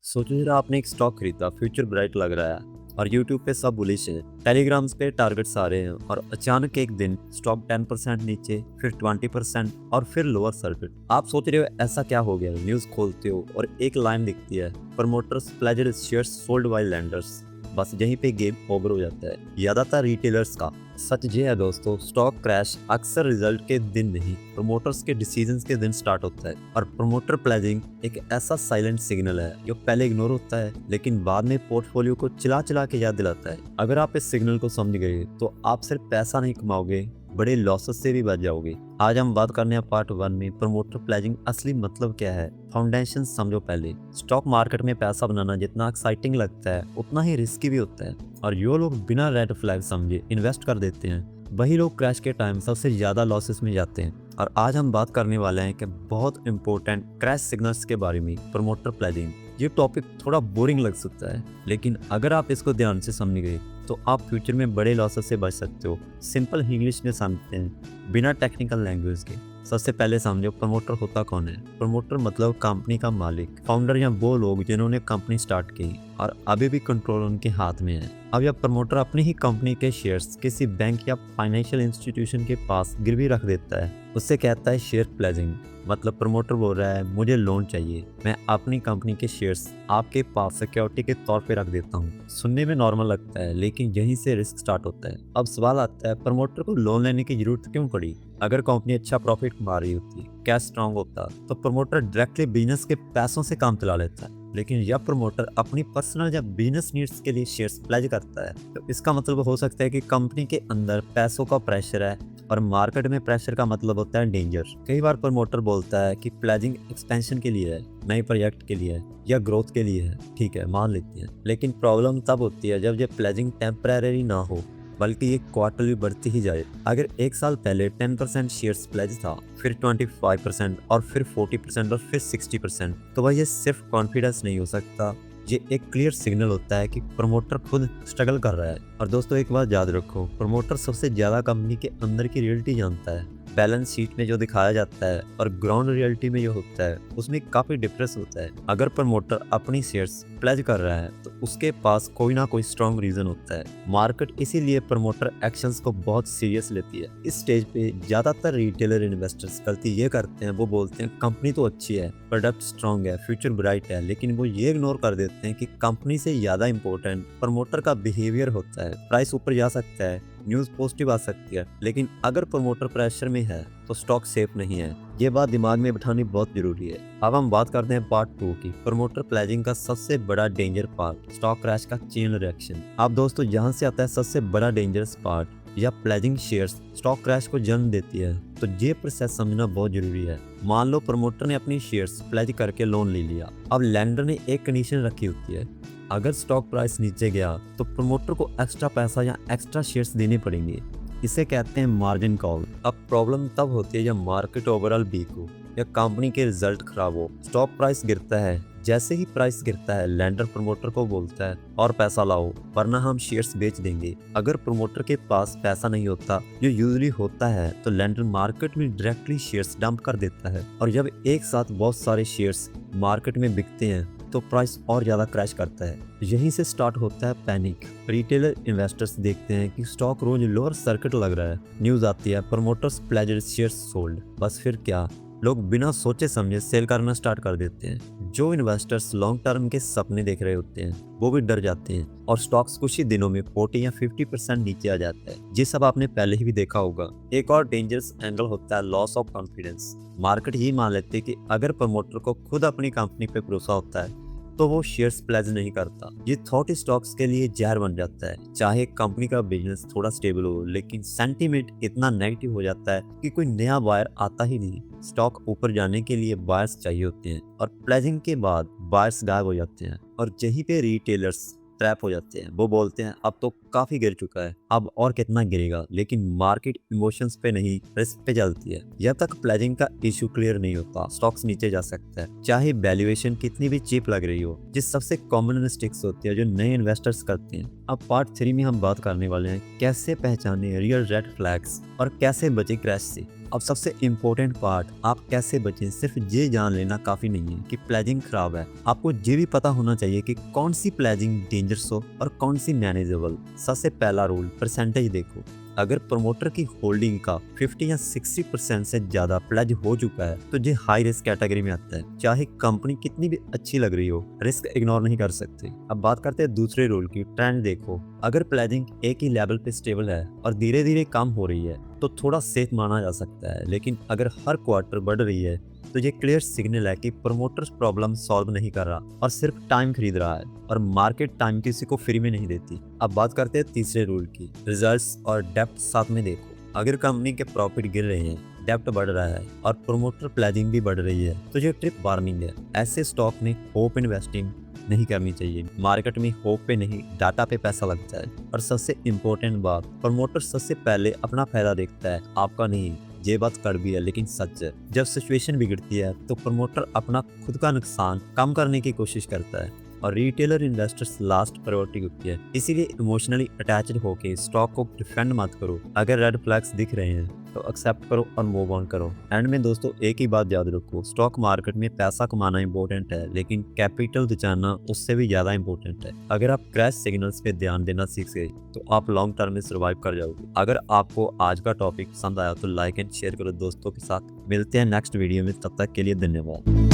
सोचो जरा आपने एक स्टॉक खरीदा, फ्यूचर ब्राइट लग रहा है और यूट्यूब पे सब बुलिश है, टेलीग्राम्स पे टारगेट्स आ रहे हैं और अचानक एक दिन स्टॉक 10% नीचे, फिर 20% और फिर लोअर सर्किट। आप सोच रहे हो ऐसा क्या हो गया। न्यूज़ खोलते हो और एक लाइन दिखती है, promoters pleasure shares sold by lenders. बस यहीं पे गेम ओवर हो जाता है, ज्यादातर रिटेलर्स का। सच ये है दोस्तों, स्टॉक क्रैश अक्सर रिजल्ट के दिन नहीं, प्रमोटर्स के डिसीजंस के दिन स्टार्ट होता है। और प्रमोटर प्लेजिंग एक ऐसा साइलेंट सिग्नल है जो पहले इग्नोर होता है लेकिन बाद में पोर्टफोलियो को चिल्ला चिल्ला के याद दिलाता है। अगर आप इस सिग्नल को समझ गए तो आप सिर्फ पैसा नहीं कमाओगे, बड़े लॉसेस से भी बच जाओगे। आज हम बात करने हैं पार्ट 1 में प्रमोटर प्लेजिंग असली मतलब क्या है। फाउंडेशन समझो पहले। स्टॉक मार्केट में पैसा बनाना जितना एक्साइटिंग लगता है उतना ही रिस्की भी होता है, और जो लोग बिना रेड फ्लैग समझे इन्वेस्ट कर देते हैं वही लोग क्रैश के टाइम सबसे ज्यादा लॉसेस में जाते हैं। और आज हम बात करने वाले हैं कि बहुत इंपॉर्टेंट क्रैश सिग्नल्स के बारे में, प्रमोटर प्लेजिंग। ये टॉपिक थोड़ा बोरिंग लग सकता है लेकिन अगर आप इसको ध्यान से समझ गए तो आप फ्यूचर में बड़े लॉसेस से बच सकते हो। सिंपल इंग्लिश में समझते हैं बिना टेक्निकल लैंग्वेज के। सबसे पहले समझो प्रमोटर होता कौन है। प्रमोटर मतलब कंपनी का मालिक, फाउंडर या वो लोग जिन्होंने कंपनी स्टार्ट की और अभी भी कंट्रोल उनके हाथ में है। अब यह प्रमोटर अपनी ही कंपनी के शेयर्स किसी बैंक या फाइनेंशियल इंस्टीट्यूशन के पास गिरवी रख देता है, उससे कहता है शेयर प्लेजिंग। मतलब प्रमोटर बोल रहा है मुझे लोन चाहिए, मैं अपनी कंपनी के शेयर्स आपके पास सिक्योरिटी के तौर पे रख देता हूँ। सुनने में नॉर्मल लगता है लेकिन यहीं से रिस्क स्टार्ट होता है। अब सवाल आता है प्रमोटर को लोन लेने की जरूरत क्यों पड़ी। अगर कंपनी अच्छा प्रॉफिट कमा रही होती, कैश स्ट्रांग होता, तो प्रमोटर डायरेक्टली बिजनेस के पैसों से काम चला लेता है। लेकिन यह प्रमोटर अपनी पर्सनल या बिजनेस नीड्स के लिए शेयर्स प्लेज करता है, तो इसका मतलब हो सकता है कि कंपनी के अंदर पैसों का प्रेशर है और मार्केट में प्रेशर का मतलब होता है डेंजर। कई बार प्रमोटर बोलता है कि प्लेजिंग एक्सपेंशन के लिए है, नए प्रोजेक्ट के लिए है या ग्रोथ के लिए है। ठीक है, मान लेते हैं, लेकिन प्रॉब्लम तब होती है जब ये प्लेजिंग टेम्परेरी ना हो बल्कि ये क्वार्टरली बढ़ती ही जाए। अगर एक साल पहले 10% शेयर्स प्लेज था, फिर 25% और फिर 40% और फिर 60%, तो वह ये सिर्फ कॉन्फिडेंस नहीं हो सकता, ये एक क्लियर सिग्नल होता है कि प्रमोटर खुद स्ट्रगल कर रहा है। और दोस्तों एक बात याद रखो, प्रमोटर सबसे ज्यादा कंपनी के अंदर की रियलिटी जानता है। बैलेंस शीट में जो दिखाया जाता है और ग्राउंड रियलिटी में जो होता है उसमें काफी डिफरेंस होता है। अगर प्रमोटर अपनी शेयर्स प्लेज कर रहा है तो उसके पास कोई ना कोई स्ट्रॉन्ग रीजन होता है। मार्केट इसीलिए प्रमोटर एक्शंस को बहुत सीरियस लेती है। इस स्टेज पे ज्यादातर रिटेलर इन्वेस्टर्स गलती ये करते हैं, वो बोलते हैं कंपनी तो अच्छी है, प्रोडक्ट स्ट्रॉन्ग है, फ्यूचर ब्राइट है, लेकिन वो ये इग्नोर कर देते हैं कि कंपनी से ज्यादा इंपॉर्टेंट प्रमोटर का बिहेवियर होता है। प्राइस ऊपर जा सकता है, न्यूज पॉजिटिव आ सकती है, लेकिन अगर प्रमोटर प्रेशर में है तो स्टॉक सेफ नहीं है। ये बात दिमाग में बिठानी बहुत जरूरी है। अब हम बात करते हैं पार्ट 2 की, प्रमोटर प्लेजिंग का सबसे बड़ा डेंजर पार्ट, स्टॉक क्रैश का चेन रिएक्शन। अब दोस्तों यहाँ से आता है सबसे बड़ा डेंजरस पार्ट, या प्लेजिंग शेयर्स स्टॉक क्रैश को जन्म देती है। तो ये प्रोसेस समझना बहुत जरूरी है। मान लो प्रमोटर ने अपनी शेयर्स प्लेज करके लोन ले लिया। अब लेंडर ने एक कंडीशन रखी होती है, अगर स्टॉक प्राइस नीचे गया तो प्रमोटर को एक्स्ट्रा पैसा या एक्स्ट्रा शेयर्स देने पड़ेंगे। इसे कहते हैं मार्जिन कॉल। अब प्रॉब्लम तब होती है जब मार्केट ओवरऑल वीक हो या कंपनी के रिजल्ट खराब हो, स्टॉक प्राइस गिरता है। जैसे ही प्राइस गिरता है लेंडर प्रमोटर को बोलता है और पैसा लाओ वरना हम शेयर्स बेच देंगे। अगर प्रमोटर के पास पैसा नहीं होता, जो यूजुअली होता है, तो लेंडर मार्केट में डायरेक्टली शेयर्स डंप कर देता है। और जब एक साथ बहुत सारे शेयर्स मार्केट में बिकते हैं तो प्राइस और ज्यादा क्रैश करता है। यहीं से स्टार्ट होता है पैनिक। रिटेलर इन्वेस्टर्स देखते हैं कि स्टॉक रोज लोअर सर्किट लग रहा है, न्यूज आती है प्रमोटर्स प्लेजर शेयर्स सोल्ड। बस फिर क्या, लोग बिना सोचे समझे सेल करना स्टार्ट कर देते हैं। जो इन्वेस्टर्स लॉन्ग टर्म के सपने देख रहे होते हैं वो भी डर जाते हैं और स्टॉक्स कुछ ही दिनों में 40 या 50% नीचे आ जाता है। ये सब आपने पहले ही भी देखा होगा। एक और डेंजरस एंगल होता है लॉस ऑफ कॉन्फिडेंस। मार्केट ये मान लेते हैं कि अगर प्रमोटर को खुद अपनी कंपनी पे भरोसा होता है तो वो शेयर्स प्लेज नहीं करता। ये थॉट स्टॉक्स के लिए जहर बन जाता है। चाहे कंपनी का बिजनेस थोड़ा स्टेबल हो, लेकिन सेंटीमेंट इतना नेगेटिव हो जाता है कि कोई नया बायर आता ही नहीं। स्टॉक ऊपर जाने के लिए बायर्स चाहिए होते हैं और प्लेजिंग के बाद बायर्स गायब हो जाते हैं और यहीं पे रिटेलर्स ट्रैप हो जाते हैं। वो बोलते हैं अब तो काफी गिर चुका है, अब और कितना गिरेगा। लेकिन मार्केट इमोशंस पे नहीं, रिस्क पे चलती है। जब तक प्लेजिंग का इशू क्लियर नहीं होता स्टॉक्स नीचे जा सकता है, चाहे वैल्यूएशन कितनी भी चीप लग रही हो। जिस सबसे कॉमन मिस्टेक्स होती है जो नए इन्वेस्टर्स करते हैं। अब पार्ट 3 में हम बात करने वाले हैं कैसे पहचाने रियल रेड फ्लैग्स और कैसे बचे क्रैश से। अब सबसे इम्पोर्टेंट पार्ट, आप कैसे बचें। सिर्फ ये जान लेना काफ़ी नहीं है कि प्लेजिंग खराब है, आपको ये भी पता होना चाहिए कि कौन सी प्लेजिंग डेंजरस हो और कौन सी मैनेजेबल। सबसे पहला रूल, परसेंटेज देखो। अगर प्रमोटर की होल्डिंग का 50 या 60% से ज़्यादा प्लेज हो चुका है तो ये हाई रिस्क कैटेगरी में आता है। चाहे कंपनी कितनी भी अच्छी लग रही हो, रिस्क इग्नोर नहीं कर सकते। अब बात करते हैं दूसरे रूल की, ट्रेंड देखो। अगर प्लेजिंग एक ही लेवल पे स्टेबल है और धीरे धीरे कम हो रही है तो थोड़ा सेफ माना जा सकता है, लेकिन अगर हर क्वार्टर बढ़ रही है तो ये क्लियर सिग्नल है कि प्रमोटर प्रॉब्लम सॉल्व नहीं कर रहा और सिर्फ टाइम खरीद रहा है, और मार्केट टाइम किसी को फ्री में नहीं देती। अब बात करते हैं तीसरे रूल की, रिजल्ट्स और डेप्थ साथ में देखो। अगर कंपनी के प्रॉफिट गिर रहे हैं, डेप्ट बढ़ रहा है और प्रमोटर प्लेजिंग भी बढ़ रही है तो ये ट्रिप वार्निंग है। ऐसे स्टॉक में होप इन्वेस्टिंग नहीं करनी चाहिए। मार्केट में होप पे नहीं, डाटा पे पैसा लगता है। और सबसे इम्पोर्टेंट बात, प्रमोटर सबसे पहले अपना फायदा देखता है, आपका नहीं। ये बात कड़वी है लेकिन सच है। जब सिचुएशन बिगड़ती है तो प्रमोटर अपना खुद का नुकसान कम करने की कोशिश करता है और रिटेलर इन्वेस्टर्स लास्ट प्रायोरिटी होती है। इसीलिए इमोशनली अटैच्ड होके स्टॉक को डिफेंड मत करो। अगर रेड फ्लैग्स दिख रहे हैं तो एक्सेप्ट करो और मूव ऑन करो। एंड में दोस्तों एक ही बात याद रखो, स्टॉक मार्केट में पैसा कमाना इंपॉर्टेंट है लेकिन कैपिटल बचाना उससे भी ज्यादा इंपॉर्टेंट है। अगर आप क्रैश सिग्नल्स पे ध्यान देना सीख गए तो आप लॉन्ग टर्म में सर्वाइव कर जाओगे। अगर आपको आज का टॉपिक पसंद आया तो लाइक एंड शेयर करो दोस्तों के साथ। मिलते हैं नेक्स्ट वीडियो में, तब तक के लिए धन्यवाद।